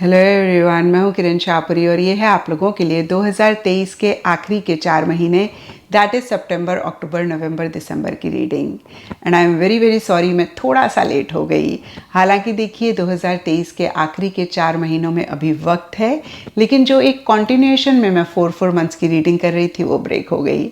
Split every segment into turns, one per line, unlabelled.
Hello everyone, मैं हूँ किरण शाहपुरी और ये है आप लोगों के लिए 2023 के आखिरी के 4 महीने, दैट इज़ सितंबर, अक्टूबर, नवंबर, दिसंबर की reading. And I am very very sorry, मैं थोड़ा सा लेट हो गई। हालांकि देखिए 2023 के आखिरी के 4 महीनों में अभी वक्त है, लेकिन जो एक कॉन्टिन्यूएशन में मैं 4 मंथ्स की रीडिंग कर रही थी वो ब्रेक हो गई।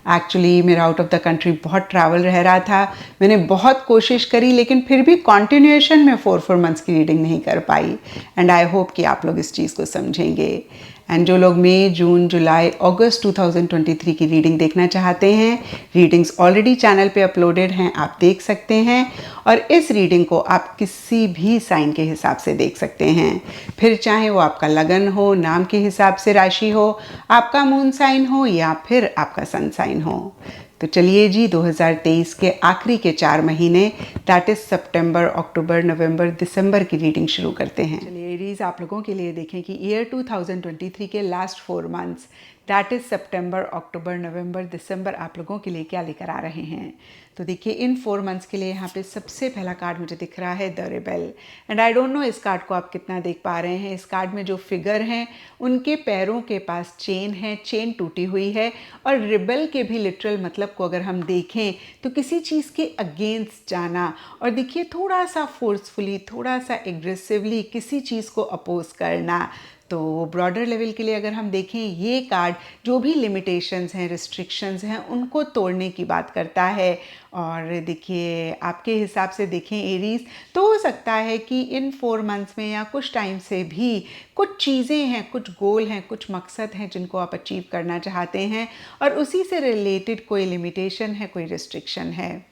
एक्चुअली मेरा आउट ऑफ द कंट्री बहुत ट्रैवल रह रहा था। मैंने बहुत कोशिश करी लेकिन फिर भी कॉन्टिन्यूएशन में 4 मंथ्स की रीडिंग नहीं कर पाई। एंड आई होप कि आप लोग इस चीज़ को समझेंगे। एंड जो लोग मई, जून, जुलाई, अगस्त 2023 की रीडिंग देखना चाहते हैं, रीडिंग्स ऑलरेडी चैनल पे अपलोडेड हैं, आप देख सकते हैं। और इस रीडिंग को आप किसी भी साइन के हिसाब से देख सकते हैं, फिर चाहे वो आपका लगन हो, नाम के हिसाब से राशि हो, आपका मून साइन हो या फिर आपका सन साइन हो। तो चलिए जी, 2023 के आखिरी के 4 महीने, दैट इज सितंबर, अक्टूबर, नवंबर, दिसंबर की रीडिंग शुरू करते हैं। चलिए एरीज, आप लोगों के लिए देखें कि ईयर 2023 के लास्ट 4 मंथ्स, दैट इज सितंबर, अक्टूबर, नवंबर, दिसंबर आप लोगों के लिए क्या लेकर आ रहे हैं। तो देखिए इन 4 मंथ्स के लिए यहाँ पे सबसे पहला कार्ड मुझे दिख रहा है the rebel. And I don't know इस कार्ड को आप कितना देख पा रहे हैं। इस कार्ड में जो फिगर हैं उनके पैरों के पास चेन है, चेन टूटी हुई है। और रिबेल के भी लिटरल मतलब को अगर हम देखें तो किसी चीज़ के अगेंस्ट जाना, और देखिए थोड़ा सा फोर्सफुली, थोड़ा सा एग्रेसिवली किसी चीज़ को अपोज करना। तो ब्रॉडर लेवल के लिए अगर हम देखें, ये कार्ड जो भी लिमिटेशंस हैं, रिस्ट्रिक्शंस हैं, उनको तोड़ने की बात करता है। और देखिए आपके हिसाब से देखें एरीज, तो हो सकता है कि इन 4 मंथ्स में या कुछ टाइम से भी कुछ चीज़ें हैं, कुछ गोल हैं, कुछ मकसद हैं जिनको आप अचीव करना चाहते हैं, और उसी से रिलेटेड कोई लिमिटेशन है, कोई रिस्ट्रिक्शन है।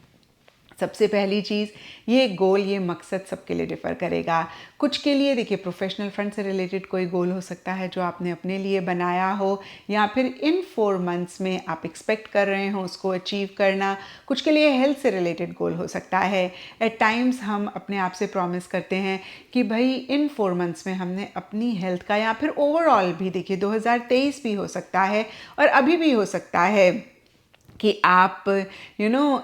सबसे पहली चीज़, ये गोल, ये मकसद सबके लिए डिफ़र करेगा। कुछ के लिए देखिए प्रोफेशनल फ्रंट से रिलेटेड कोई गोल हो सकता है जो आपने अपने लिए बनाया हो, या फिर इन 4 मंथ्स में आप एक्सपेक्ट कर रहे हो उसको अचीव करना। कुछ के लिए हेल्थ से रिलेटेड गोल हो सकता है। एट टाइम्स हम अपने आप से प्रॉमिस करते हैं कि भाई इन 4 मंथ्स में हमने अपनी हेल्थ का, या फिर ओवरऑल भी देखिए 2023 भी हो सकता है और अभी भी हो सकता है कि आप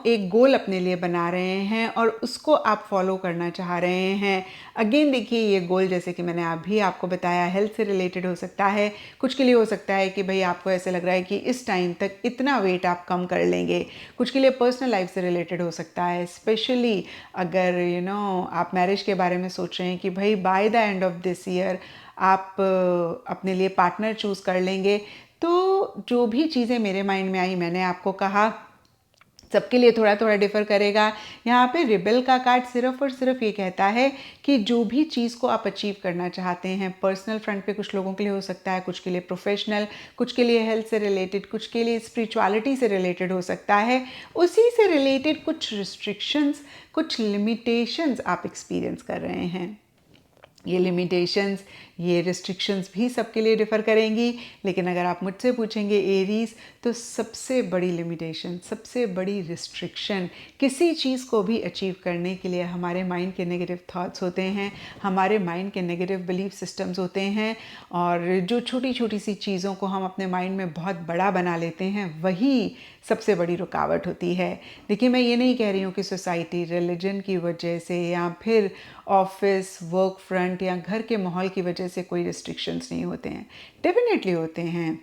एक गोल अपने लिए बना रहे हैं और उसको आप फॉलो करना चाह रहे हैं। अगेन देखिए ये गोल, जैसे कि मैंने अभी आपको बताया, हेल्थ से रिलेटेड हो सकता है। कुछ के लिए हो सकता है कि भाई आपको ऐसे लग रहा है कि इस टाइम तक इतना वेट आप कम कर लेंगे। कुछ के लिए पर्सनल लाइफ से रिलेटेड हो सकता है, स्पेशली अगर आप मैरिज के बारे में सोच रहे हैं कि भाई by the end of this year आप अपने लिए पार्टनर चूज़ कर लेंगे। तो जो भी चीज़ें मेरे माइंड में आई, मैंने आपको कहा, सबके लिए थोड़ा थोड़ा डिफ़र करेगा। यहाँ पे रिबेल का कार्ड सिर्फ और सिर्फ ये कहता है कि जो भी चीज़ को आप अचीव करना चाहते हैं, पर्सनल फ्रंट पे कुछ लोगों के लिए हो सकता है, कुछ के लिए प्रोफेशनल, कुछ के लिए हेल्थ से रिलेटेड, कुछ के लिए स्पिरिचुअलिटी से रिलेटेड हो सकता है, उसी से रिलेटेड कुछ रिस्ट्रिक्शंस, कुछ लिमिटेशंस आप एक्सपीरियंस कर रहे हैं। ये लिमिटेशंस, ये रिस्ट्रिक्शंस भी सबके लिए डिफ़र करेंगी। लेकिन अगर आप मुझसे पूछेंगे एरीज, तो सबसे बड़ी लिमिटेशन, सबसे बड़ी रिस्ट्रिक्शन किसी चीज़ को भी अचीव करने के लिए हमारे माइंड के नेगेटिव थॉट्स होते हैं, हमारे माइंड के नेगेटिव बिलीफ सिस्टम्स होते हैं। और जो छोटी छोटी सी चीज़ों को हम अपने माइंड में बहुत बड़ा बना लेते हैं, वही सबसे बड़ी रुकावट होती है। देखिए मैं ये नहीं कह रही हूँ कि सोसाइटी, रिलीजन की वजह से, या फिर ऑफिस, वर्क फ्रंट या घर के माहौल की वजह से कोई रिस्ट्रिक्शंस नहीं होते हैं। डेफिनेटली होते हैं,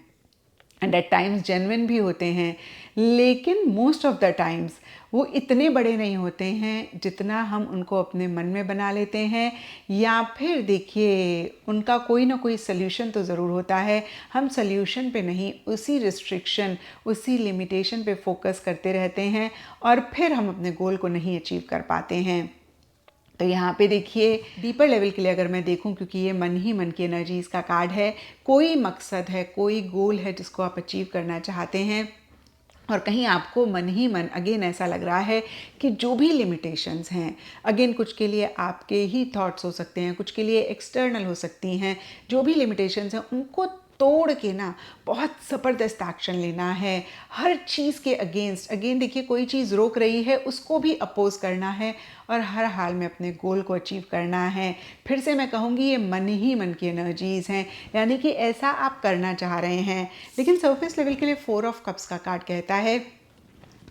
एंड एट टाइम्स जेन्युइन भी होते हैं, लेकिन मोस्ट ऑफ द टाइम्स वो इतने बड़े नहीं होते हैं जितना हम उनको अपने मन में बना लेते हैं। या फिर देखिए उनका कोई ना कोई सल्यूशन तो ज़रूर होता है। हम सल्यूशन पे नहीं, उसी रिस्ट्रिक्शन, उसी लिमिटेशन पे फोकस करते रहते हैं, और फिर हम अपने गोल को नहीं अचीव कर पाते हैं। तो यहाँ पे देखिए डीपर लेवल के लिए अगर मैं देखूँ, क्योंकि ये मन ही मन की एनर्जीज का कार्ड है, कोई मकसद है, कोई गोल है जिसको आप अचीव करना चाहते हैं, और कहीं आपको मन ही मन अगेन ऐसा लग रहा है कि जो भी लिमिटेशंस हैं, अगेन कुछ के लिए आपके ही थॉट्स हो सकते हैं, कुछ के लिए एक्सटर्नल हो सकती हैं, जो भी लिमिटेशंस हैं उनको तोड़ के ना बहुत ज़बरदस्त एक्शन लेना है हर चीज़ के अगेंस्ट। अगेन देखिए कोई चीज़ रोक रही है, उसको भी अपोज करना है और हर हाल में अपने गोल को अचीव करना है। फिर से मैं कहूँगी ये मन ही मन की एनर्जीज़ हैं, यानी कि ऐसा आप करना चाह रहे हैं। लेकिन सरफेस लेवल के लिए 4 ऑफ कप्स का कार्ड कहता है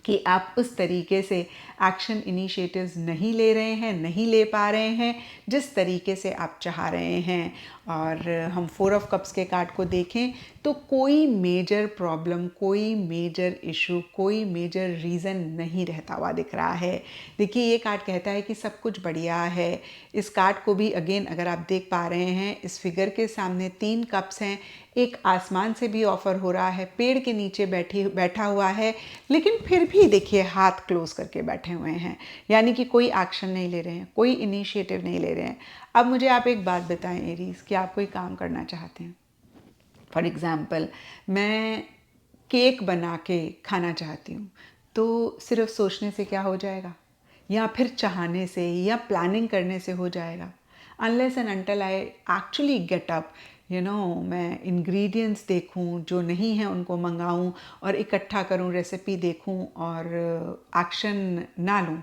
कि आप उस तरीके से एक्शन इनिशिएटिव्स नहीं ले रहे हैं, नहीं ले पा रहे हैं जिस तरीके से आप चाह रहे हैं। और हम 4 ऑफ कप्स के कार्ड को देखें तो कोई मेजर प्रॉब्लम, कोई मेजर इशू, कोई मेजर रीज़न नहीं रहता हुआ दिख रहा है। देखिए ये कार्ड कहता है कि सब कुछ बढ़िया है। इस कार्ड को भी अगेन अगर आप देख पा रहे हैं, इस फिगर के सामने 3 कप्स हैं, एक आसमान से भी ऑफर हो रहा है, पेड़ के नीचे बैठा हुआ है, लेकिन फिर भी देखिए हाथ क्लोज करके बैठे हुए हैं, यानी कि कोई एक्शन नहीं ले रहे हैं, कोई इनिशिएटिव नहीं ले रहे हैं। अब मुझे आप एक बात बताएं एरीज, कि आप कोई काम करना चाहते हैं। फॉर एग्ज़ाम्पल मैं केक बना के खाना चाहती हूँ, तो सिर्फ सोचने से क्या हो जाएगा, या फिर चाहने से या प्लानिंग करने से हो जाएगा? Unless and until I actually get up, मैं इंग्रेडिएंट्स देखूं, जो नहीं है उनको मंगाऊं और इकट्ठा करूं, रेसिपी देखूं और एक्शन ना लूं,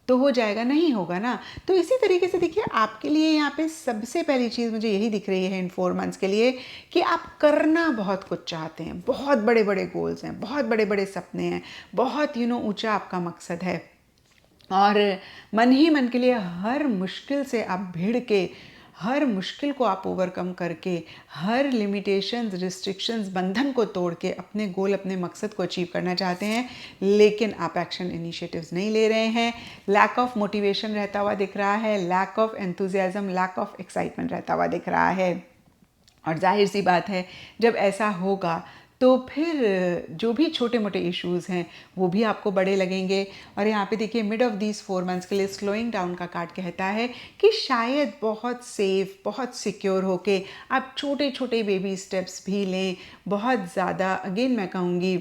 तो हो जाएगा? नहीं होगा ना। तो इसी तरीके से देखिए आपके लिए यहाँ पे सबसे पहली चीज़ मुझे यही दिख रही है इन 4 मंथ्स के लिए, कि आप करना बहुत कुछ चाहते हैं, बहुत बड़े बड़े गोल्स हैं, बहुत बड़े बड़े सपने हैं, बहुत ऊंचा आपका मकसद है, और मन ही मन के लिए हर मुश्किल से आप भिड़ के, हर मुश्किल को आप ओवरकम करके, हर लिमिटेशंस, रिस्ट्रिक्शंस, बंधन को तोड़ के अपने गोल, अपने मकसद को अचीव करना चाहते हैं, लेकिन आप एक्शन इनिशिएटिव्स नहीं ले रहे हैं। लैक ऑफ मोटिवेशन रहता हुआ दिख रहा है, lack of enthusiasm, lack of excitement रहता हुआ दिख रहा है। और जाहिर सी बात है, जब ऐसा होगा तो फिर जो भी छोटे मोटे इश्यूज़ हैं वो भी आपको बड़े लगेंगे। और यहाँ पे देखिए मिड ऑफ दीज 4 मंथ्स के लिए स्लोइंग डाउन का कार्ड कहता है कि शायद बहुत सेफ, बहुत सिक्योर होके आप छोटे छोटे बेबी स्टेप्स भी लें। बहुत ज़्यादा अगेन मैं कहूँगी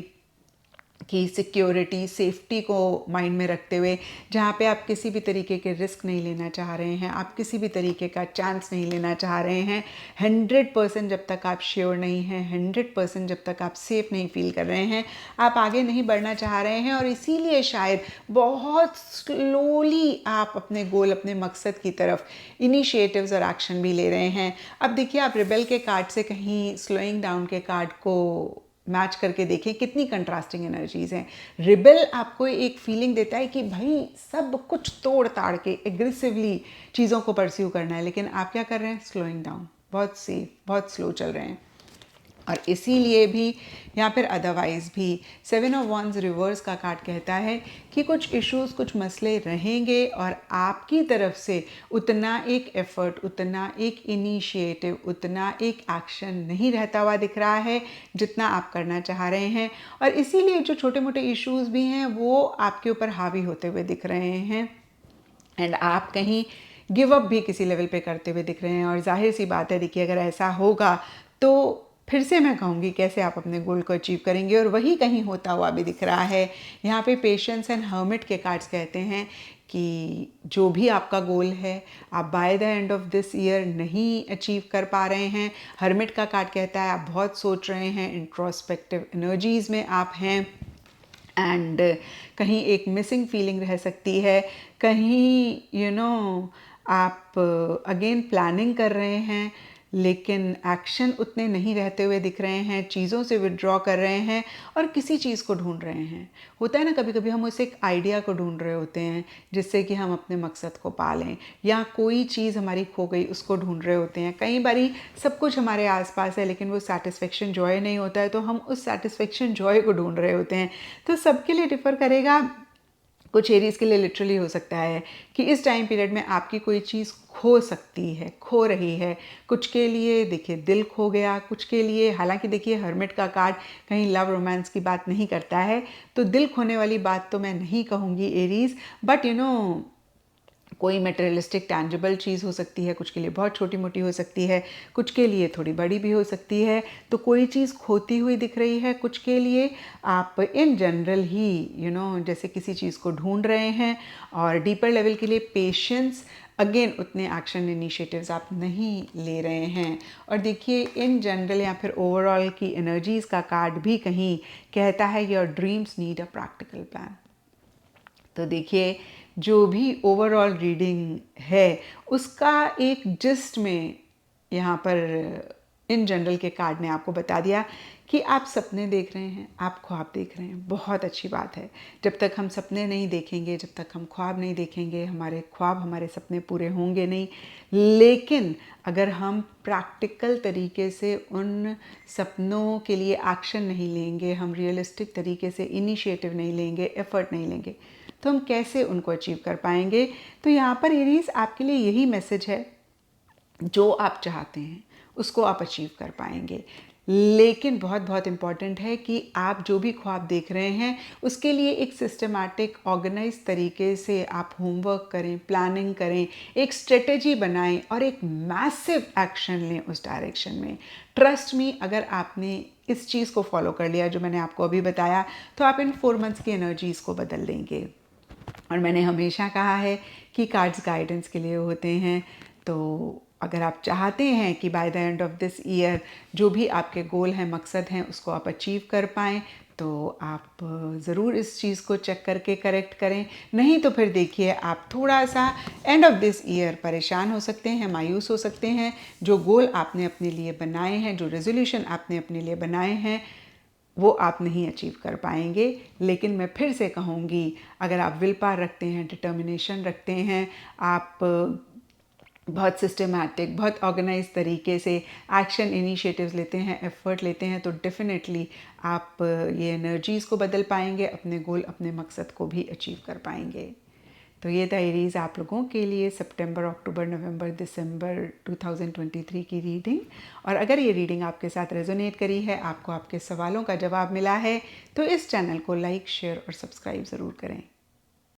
कि सिक्योरिटी, सेफ्टी को माइंड में रखते हुए, जहाँ पे आप किसी भी तरीके के रिस्क नहीं लेना चाह रहे हैं, आप किसी भी तरीके का चांस नहीं लेना चाह रहे हैं, 100% जब तक आप श्योर नहीं हैं, 100% जब तक आप सेफ नहीं फील कर रहे हैं, आप आगे नहीं बढ़ना चाह रहे हैं, और इसीलिए शायद बहुत स्लोली आप अपने गोल, अपने मकसद की तरफ इनिशिएटिव्स और एक्शन भी ले रहे हैं। अब देखिए आप रिबेल के कार्ड से कहीं स्लोइंग डाउन के कार्ड को मैच करके देखें, कितनी कंट्रास्टिंग एनर्जीज हैं। रिबेल आपको एक फीलिंग देता है कि भाई सब कुछ तोड़ ताड़ के एग्रेसिवली चीज़ों को परस्यू करना है, लेकिन आप क्या कर रहे हैं? स्लोइंग डाउन, बहुत सेफ, बहुत स्लो चल रहे हैं। और इसीलिए भी या फिर अदरवाइज़ भी 7 ऑफ वॉन्ड्स रिवर्स का कार्ड कहता है कि कुछ इश्यूज़, कुछ मसले रहेंगे, और आपकी तरफ से उतना एक एफ़र्ट, उतना एक इनिशिएटिव, उतना एक एक्शन नहीं रहता हुआ दिख रहा है जितना आप करना चाह रहे हैं। और इसीलिए जो छोटे मोटे इश्यूज़ भी हैं वो आपके ऊपर हावी होते हुए दिख रहे हैं, एंड आप कहीं गिव अप भी किसी लेवल पे करते हुए दिख रहे हैं। और जाहिर सी बात है, देखिए अगर ऐसा होगा तो फिर से मैं कहूँगी कैसे आप अपने गोल को अचीव करेंगे, और वही कहीं होता हुआ भी दिख रहा है। यहाँ पे पेशेंस एंड हर्मिट के कार्ड्स कहते हैं कि जो भी आपका गोल है आप by the end of this year नहीं अचीव कर पा रहे हैं। हर्मिट का कार्ड कहता है आप बहुत सोच रहे हैं, इंट्रोस्पेक्टिव एनर्जीज़ में आप हैं, एंड कहीं एक मिसिंग फीलिंग रह सकती है, कहीं आप अगेन प्लानिंग कर रहे हैं लेकिन एक्शन उतने नहीं रहते हुए दिख रहे हैं, चीज़ों से विड्रॉ कर रहे हैं और किसी चीज़ को ढूंढ रहे हैं। होता है ना, कभी कभी हम उस एक आइडिया को ढूंढ रहे होते हैं जिससे कि हम अपने मकसद को पा लें, या कोई चीज़ हमारी खो गई उसको ढूंढ रहे होते हैं। कई बारी सब कुछ हमारे आसपास है लेकिन वो सेटिस्फेक्शन जॉय नहीं होता है, तो हम उस सेटिस्फेक्शन जॉय को ढूंढ रहे होते हैं। तो सबके लिए डिफ़र करेगा। कुछ एरीज के लिए लिटरली हो सकता है कि इस टाइम पीरियड में आपकी कोई चीज़ खो सकती है, खो रही है। कुछ के लिए देखिए दिल खो गया, कुछ के लिए, हालांकि देखिए हर्मिट का कार्ड कहीं लव रोमांस की बात नहीं करता है, तो दिल खोने वाली बात तो मैं नहीं कहूँगी एरीज, बट कोई मटेरियलिस्टिक टैंजिबल चीज़ हो सकती है, कुछ के लिए बहुत छोटी मोटी हो सकती है, कुछ के लिए थोड़ी बड़ी भी हो सकती है। तो कोई चीज़ खोती हुई दिख रही है कुछ के लिए। आप इन जनरल ही जैसे किसी चीज़ को ढूंढ रहे हैं, और डीपर लेवल के लिए पेशेंस, अगेन उतने एक्शन इनिशिएटिव्स आप नहीं ले रहे हैं। और देखिए इन जनरल या फिर ओवरऑल की एनर्जीज़ का कार्ड भी कहीं कहता है your dreams need a practical plan. तो देखिए जो भी ओवरऑल रीडिंग है उसका एक जिस्ट में यहाँ पर इन जनरल के कार्ड ने आपको बता दिया कि आप सपने देख रहे हैं, आप ख्वाब देख रहे हैं। बहुत अच्छी बात है। जब तक हम सपने नहीं देखेंगे, जब तक हम ख्वाब नहीं देखेंगे, हमारे ख्वाब, हमारे सपने पूरे होंगे नहीं। लेकिन अगर हम प्रैक्टिकल तरीके से उन सपनों के लिए एक्शन नहीं लेंगे, हम रियलिस्टिक तरीके से इनिशिएटिव नहीं लेंगे, एफर्ट नहीं लेंगे, तो हम कैसे उनको अचीव कर पाएंगे। तो यहाँ पर एरीज आपके लिए यही मैसेज है, जो आप चाहते हैं उसको आप अचीव कर पाएंगे। लेकिन बहुत बहुत इम्पॉर्टेंट है कि आप जो भी ख्वाब देख रहे हैं उसके लिए एक सिस्टमैटिक ऑर्गेनाइज तरीके से आप होमवर्क करें, प्लानिंग करें, एक स्ट्रेटजी बनाएं और एक मैसिव एक्शन लें उस डायरेक्शन में। ट्रस्ट मी, अगर आपने इस चीज़ को फॉलो कर लिया जो मैंने आपको अभी बताया, तो आप इन 4 मंथ्स की एनर्जीज़ को बदल देंगे। और मैंने हमेशा कहा है कि कार्ड्स गाइडेंस के लिए होते हैं। तो अगर आप चाहते हैं कि by the end of this year जो भी आपके गोल हैं, मकसद हैं, उसको आप अचीव कर पाएँ, तो आप ज़रूर इस चीज़ को चेक करके करेक्ट करें। नहीं तो फिर देखिए, आप थोड़ा सा एंड ऑफ दिस ईयर परेशान हो सकते हैं, मायूस हो सकते हैं। जो गोल आपने अपने लिए बनाए हैं, जो रेजोल्यूशन आपने अपने लिए बनाए हैं, वो आप नहीं अचीव कर पाएंगे। लेकिन मैं फिर से कहूँगी, अगर आप विल पावर रखते हैं, डिटर्मिनेशन रखते हैं, आप बहुत सिस्टमैटिक, बहुत ऑर्गेनाइज तरीके से एक्शन इनिशिएटिव्स लेते हैं, एफर्ट लेते हैं, तो डेफिनेटली आप ये एनर्जीज़ को बदल पाएंगे, अपने गोल, अपने मकसद को भी अचीव कर पाएंगे। तो ये था एरीज आप लोगों के लिए सितंबर, अक्टूबर, नवंबर, दिसंबर 2023 की रीडिंग। और अगर ये रीडिंग आपके साथ रेजोनेट करी है, आपको आपके सवालों का जवाब मिला है, तो इस चैनल को लाइक, शेयर और सब्सक्राइब ज़रूर करें।